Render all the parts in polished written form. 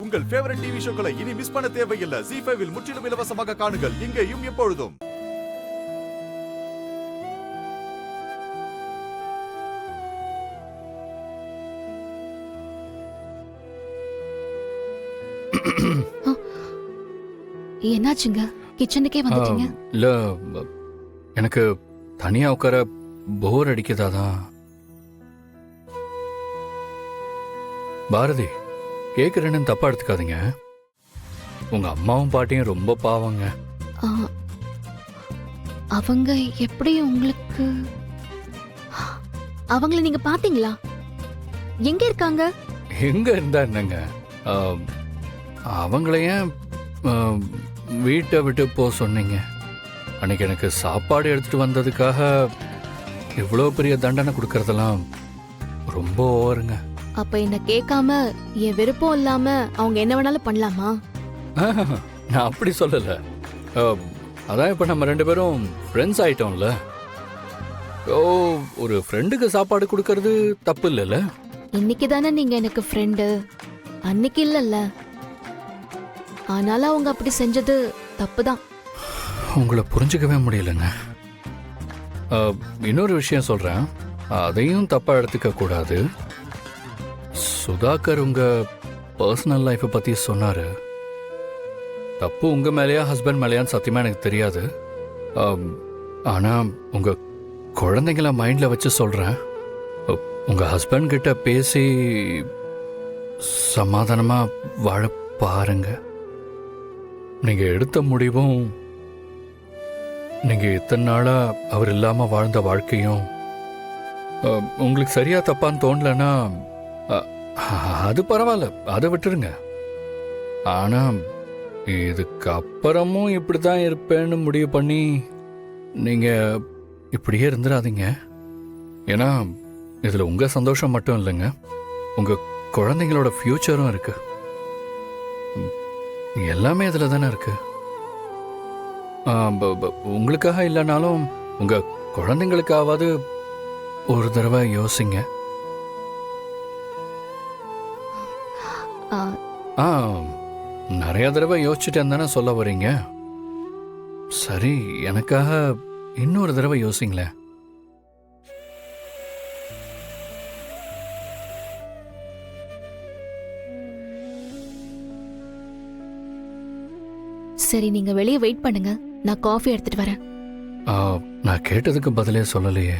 உங்கள் favourite TV ஷோக்களை இனி miss பண்ண தேவையில்லை. ZEE5 இல் முற்றிலும் இலவசமாக காணுங்கள். இங்கேயும் எப்பொழுதும். என்னாச்சுங்க? கிச்சனுக்கே வந்துட்டீங்க? இல்ல, எனக்கு தனியா உட்கார போர் அடிக்கதாதான். பாரதி, கேக்குறேன்னு தப்பா எடுத்துக்காதீங்க. உங்க அம்மாவும் பாட்டியும் ரொம்ப பாவங்க. அவங்க எப்படி உங்களுக்கு? அவங்கள நீங்க பாத்தீங்களா? எங்க இருக்காங்க? எங்க இருந்தா என்னங்க, அவங்கள ஏன் வீட்டை விட்டு போக சொன்னீங்க? அன்னைக்கு எனக்கு சாப்பாடு எடுத்துட்டு வந்ததுக்காக இவ்வளோ பெரிய தண்டனை கொடுக்கறதெல்லாம் ரொம்ப ஓவருங்க. அப்ப என்ன கேட்காம என் விருப்பம் இல்லாம அவங்க என்ன வேணாலும் பண்ணலாமா? நான் அப்படி சொல்லல. அதான் இப்ப நம்ம 2 பேரும் ஃப்ரெண்ட்ஸ் ஆயிட்டோம்ல. ஒரு ஃப்ரெண்டுக்கு சாப்பாடு கொடுக்கறது தப்பு இல்லைல்ல? இன்னைக்கு தானே நீங்க எனக்கு ஃப்ரெண்டு, அன்னைக்கு இல்லல்ல. ஆனாலும் அவங்க அப்படி செஞ்சது தப்புதான். உங்களை புரிஞ்சுக்கவே முடியலங்க. இன்னொரு விஷயம் சொல்றேன், அதையும் தப்பா எடுத்துக்க கூடாது. சுதாகர் உங்க பர்சனல் லைஃப்பை பத்தி சொன்னாரு. தப்பு உங்க மேலேயா ஹஸ்பண்ட் மேலேயான்னு சத்தியமா எனக்கு தெரியாது. ஆனா உங்க குழந்தைங்கள மைண்ட்ல வச்சு சொல்றேன். உங்க ஹஸ்பண்ட் கிட்ட பேசி சமாதானமா வாழ பாருங்க. நீங்க எடுத்த முடிவும், நீங்க இத்தனை நாளா அவர் இல்லாம வாழ்ந்த வாழ்க்கையும் உங்களுக்கு சரியா தப்பான்னு தோணலன்னா அது பரவாயில்ல, அதை விட்டுருங்க. ஆனா இதுக்கப்புறமும் இப்படிதான் இருப்பேன்னு முடிவு பண்ணி நீங்க இப்படியே இருந்துடாதீங்க. ஏன்னா இதுல உங்க சந்தோஷம் மட்டும் இல்லைங்க, உங்க குழந்தைங்களோட ஃபியூச்சரும் இருக்கு. எல்லாமே இதுல தானே இருக்கு. உங்களுக்காக இல்லைனாலும் உங்க குழந்தைங்களுக்காவது ஒரு தடவை யோசிங்க. நிறைய தடவை யோசிச்சுட்டேன்னு தானே சொல்ல வரீங்க? சரி, எனக்காக இன்னொரு தடவை யோசிங்களேன். சரி, நீங்க வெளியே வெயிட் பண்ணுங்க, நான் காஃபி எடுத்துட்டு வரேன். நான் கேட்டதுக்கு பதிலே சொல்லலையே.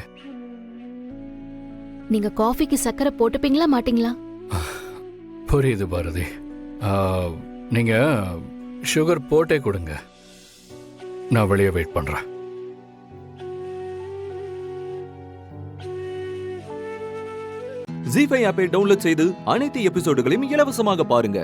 நீங்க காஃபிக்கு சக்கரை போட்டுப்பீங்களா மாட்டீங்களா? புரியுது பாரதி. நீங்க சுகர் போட்டே கொடுங்க, நான் வெளியே வெயிட் பண்றேன். ZEE5 ஆப்பை டவுன்லோட் செய்து அனைத்து எபிசோடுகளையும் இலவசமாக பாருங்க.